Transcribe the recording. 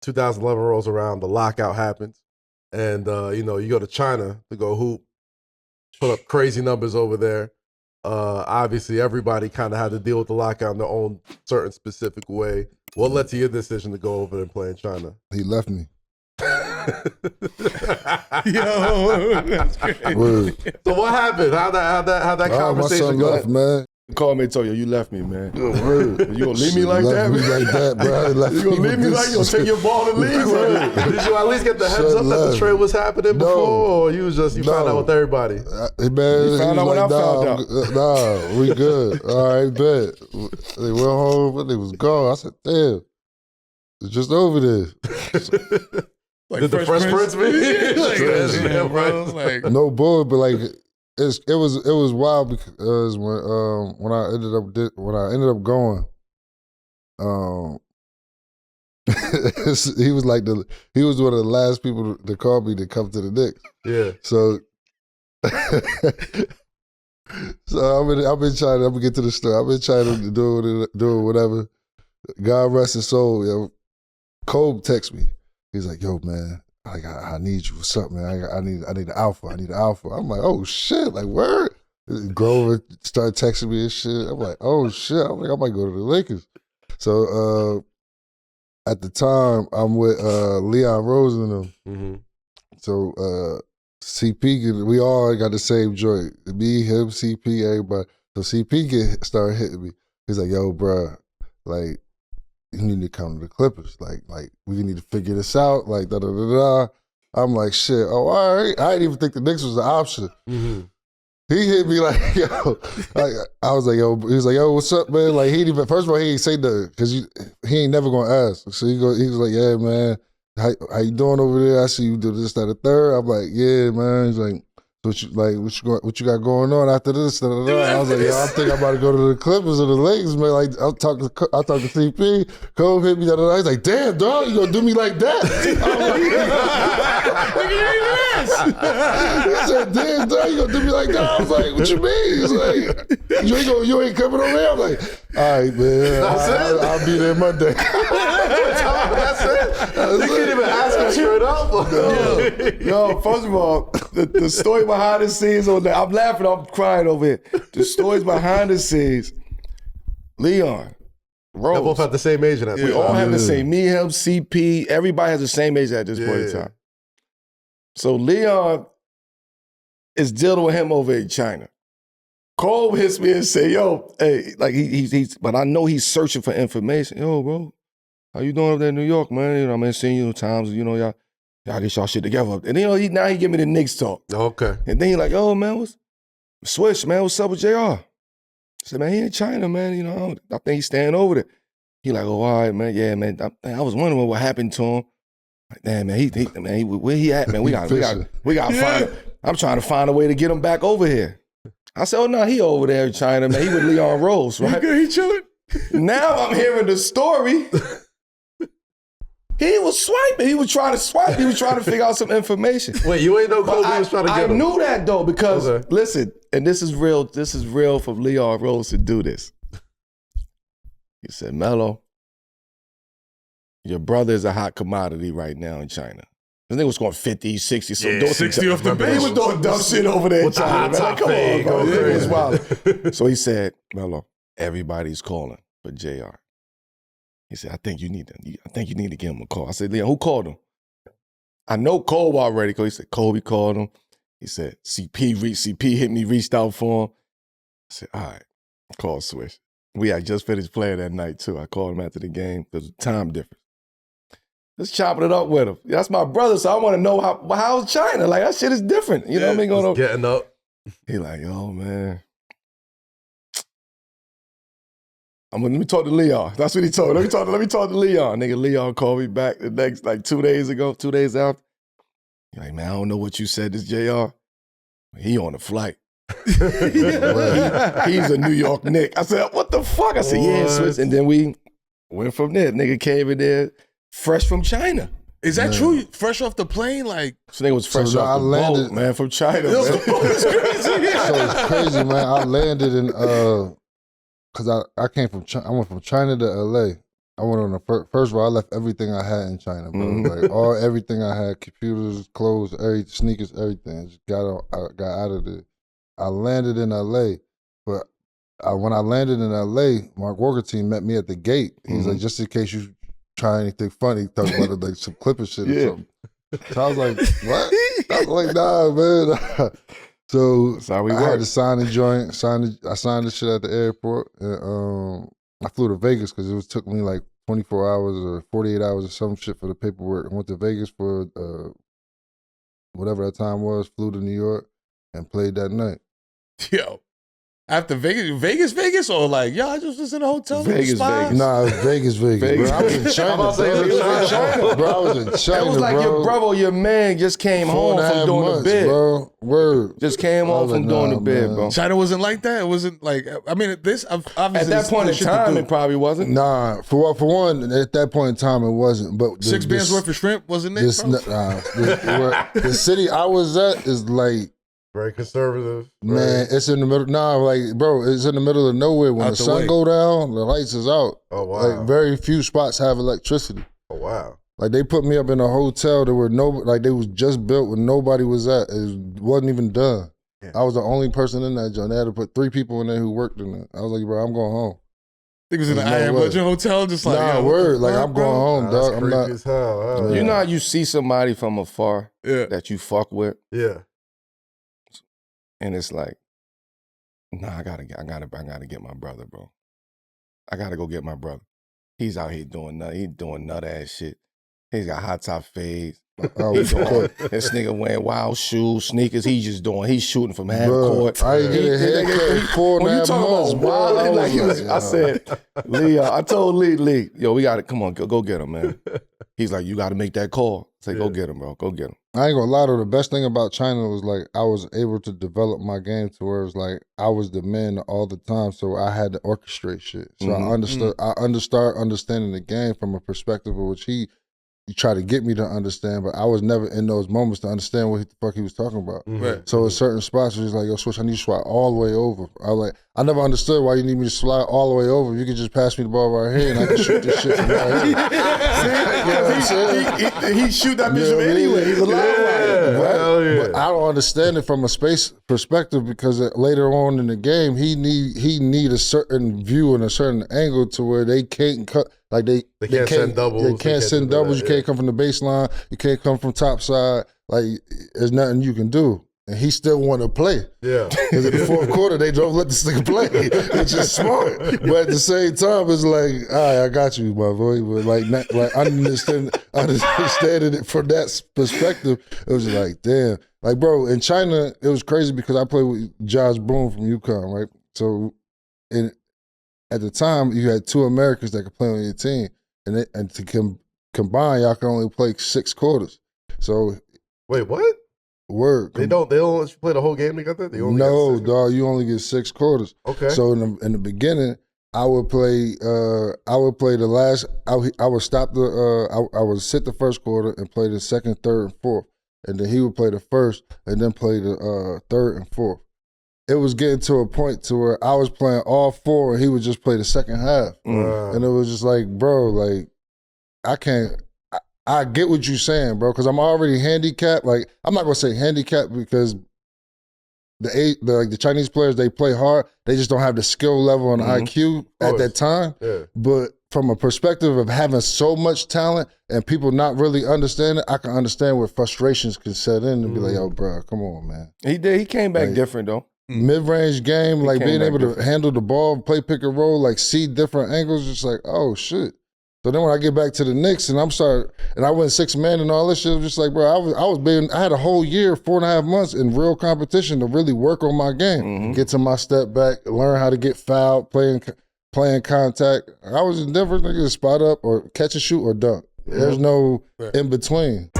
2011 rolls around, the lockout happens, and you go to China to go hoop, put up crazy numbers over there. Obviously, everybody kind of had to deal with the lockout in their own certain specific way. What led to your decision to go over there and play in China? He left me. Yo, that's crazy. Word. So what happened? How that conversation my son go? left, man. Call me and told you left me, man. Word. You gonna leave me like that, Left me man? like that, bro. You gonna leave me like you gonna take your ball and leave, man? Did you at least get the heads up that the trade was happening before, or you found out with everybody? Man, You found out when I found out. Nah, we good. All right, bet. They went home, but they was gone. I said, damn, it's just over there. Like Did the Fresh Prince like, No bull, but like it was wild because when I ended up going, he was one of the last people to call me to come to the Knicks. Yeah. So I've been trying to get to the store. I've been trying to do whatever. God rest his soul. Yo, Cole text me. He's like, yo, man, I need you for something, man. I need an alpha. I need an alpha. I'm like, oh shit, like word. Grover started texting me and shit. I'm like, oh shit. I'm like, I might go to the Lakers. So at the time, I'm with Leon Rose and them. Mm-hmm. So CP, we all got the same joint. Me, him, CP, everybody. So CP started hitting me. He's like, yo, bro, like, you need to come to the Clippers. Like we need to figure this out. Like da da da da. I'm like, shit. Oh, all right. I didn't even think the Knicks was an option. Mm-hmm. He hit me like, yo. Like, I was like, yo. He was like, yo, what's up, man? Like he didn't even. First of all, he ain't say nothing because he ain't never gonna ask. So he was like, yeah, man. How you doing over there? I see you do this, that, the third. I'm like, yeah, man. He's like, what you got going on after this? Da, da, da. I was like, yo, I think I'm about to go to the Clippers or the Lakers, man. Like, I talked to CP. Cole hit me. Da, da, da. He's like, damn, dog, you gonna do me like that? He said, damn, dog, you gonna do me like that? I was like, what you mean? He's like, you ain't coming over here? I'm like, all right, man. I'll be there Monday. That's it. You can't even ask him straight up. Yo, first of all, the story behind the scenes on that, I'm laughing, I'm crying over here. The stories behind the scenes, Leon, Rose. They both have the same age in that. We all have the same. Me, him, CP, everybody has the same age at this point in time. So Leon is dealing with him over in China. Cole hits me and say, yo, hey, like he's but I know he's searching for information. Yo, bro, how you doing up there in New York, man? You know, I'm seeing you times, y'all get y'all shit together. And now he give me the Knicks talk. Okay. And then he like, yo, man, Swish, man, what's up with JR? I said, man, he in China, man. I think he's staying over there. He like, oh, all right, man. Yeah, man. I was wondering what happened to him. Like, damn, man, where he at, man? We got to find him. I'm trying to find a way to get him back over here. I said, oh, no, he over there in China, man. He with Leon Rose, right? He chilling. Now I'm hearing the story. He was swiping. He was trying to swipe. He was trying to figure out some information. Wait, you ain't know Kobe was trying to get him? I knew that, though, because, listen, and this is real for Leon Rose to do this. He said, Melo, your brother is a hot commodity right now in China. This nigga was going 50, 60. So 60 off the bench. He was doing dumb shit over there in With the China. hot top Come thing, on, bro. go It was crazy. wild. So he said, Melo, everybody's calling for JR. He said, I think you need to give him a call. I said, Leon, who called him? I know Cole already. He said, Kobe called him. He said, CP hit me, reached out for him. I said, all right, call Swish. We had just finished playing that night, too. I called him after the game. There's a time difference. Let's chopping it up with him. That's my brother, so I want to know how's China? Like, that shit is different. You know what I mean? Just getting up. He like, yo, man. Let me talk to Leon. That's what he told me. Let me talk to Leon. Nigga, Leon called me back the next, 2 days after. He like, man, I don't know what you said, this JR. He on the flight. He's a New York Knick. I said, what the fuck? I said, yeah, Swiss. And then we went from there. Nigga came in there fresh from China. Is that true? Fresh off the plane? Like, so nigga was fresh off the boat, man, from China. Man. It's crazy. So it's crazy, man. I landed in, because I came from China. I went from China to LA. I went on the first of all, I left everything I had in China, bro. Mhm. Like everything I had, computers, clothes, sneakers, everything. Just got out of there. I landed in LA, but when I landed in LA, Mark Walkertein met me at the gate. He's like, just in case you try anything funny, talk about it, like some Clipper shit or something. So I was like, what? I was like, nah, man. So That's how we I work. had to sign the joint. I signed the shit at the airport. And, I flew to Vegas because took me like 24 hours or 48 hours or some shit for the paperwork. I went to Vegas for whatever that time was. Flew to New York and played that night. Yo. After Vegas, or like, yo, I just was in a hotel. Vegas. Nah, it was Vegas, bro. I was in China. I'm about to say, bro. you was in China? Bro, I was in China, It was like bro. your brother or your man just came 4.5 home from doing months, the bid. bro. Word. Just came I home was from like, doing nah, the bid, man. bro. China wasn't like that. It wasn't like, I mean, this obviously At that point in time, it probably wasn't. Nah, for one, at that point in time, it wasn't. But Six bands worth of shrimp wasn't it, bro? The city I was at is like, Very conservative. man, it's in the middle. Nah, like, bro, it's in the middle of nowhere. When Out the the sun way. go down, the lights is out. Oh, wow. Like, very few spots have electricity. Oh, wow. Like, they put me up in a hotel that they was just built when nobody was at. It wasn't even done. Yeah. I was the only person in that joint. They had to put 3 people in there who worked in it. I was like, bro, I'm going home. I think it was in the There's I no Am way. Legend Hotel, just like, Nah, yo, what word. the Like, fuck, I'm going bro? home, Nah, dog. that's I'm creepy not. as hell. Hell Yeah. You know how you see somebody from afar Yeah. that you fuck with, Yeah. and it's like, nah, I gotta get my brother, bro. I gotta go get my brother. He's out here doing nut ass shit. He's got hot top fades. I He's was doing cooked. this nigga wearing wild shoes, sneakers. He's shooting from half Bro, court. I ain't get a haircut in 4.5 months, bro. wild, I was I said, Lee, I told Lee, yo, we got to come on, go get him, man. He's like, you got to make that call. I say, go get him, bro. Go get him. I ain't gonna lie though, the best thing about China was like I was able to develop my game to where it's like I was the man all the time, so I had to orchestrate shit. So I understood. I understanding the game from a perspective of which he tried to get me to understand, but I was never in those moments to understand what the fuck he was talking about. Right. So in certain spots, it was like, yo, Switch, I need you to slide all the way over. I was like, I never understood why you need me to slide all the way over. You could just pass me the ball right here and I can shoot this shit from right here. He shoot that bitch from anyway. He's a live wire. Hell yeah. But I don't understand it from a space perspective because later on in the game, he need a certain view and a certain angle to where they can't cut. Like they can't send doubles. They can't send doubles. that, You can't come from the baseline. You can't come from top side. Like there's nothing you can do. And he still want to play. Yeah. Because in the fourth quarter, they don't let this nigga play. It's just smart. But at the same time, it's like, all right, I got you, my boy. But like understanding it from that perspective, it was just like, damn. Like, bro, in China, it was crazy because I played with Josh Boone from UConn, right? So at the time, you had 2 Americans that could play on your team. And to combine, y'all can only play 6 quarters. So, Wait, what? word. They don't let you play the whole game together? They only No, get 6? dog. You only get 6 quarters. Okay. So in the beginning, I would play. I would stop I would sit the first quarter and play the second, third, and fourth, and then he would play the first and then play the third and fourth. It was getting to a point to where I was playing all 4 and he would just play the second half, and it was just like, bro, like I can't. I get what you're saying, bro, because I'm already handicapped. Like, I'm not gonna say handicapped because the Chinese players, they play hard. They just don't have the skill level and IQ at that time. Yeah. But from a perspective of having so much talent and people not really understanding, I can understand where frustrations can set in and be like, yo, bro, come on, man. He did. He came back Like, different though. Mid-range game, like came being back able to different. handle the ball, play pick and roll, like see different angles, just like, oh, shit. So then when I get back to the Knicks and I went 6-man and all this shit, it was just like, bro, I had a whole year, 4.5 months in real competition to really work on my game, get to my step back, learn how to get fouled, playing contact. I was in Denver, nigga, spot up or catch and shoot or dunk. There's no in between.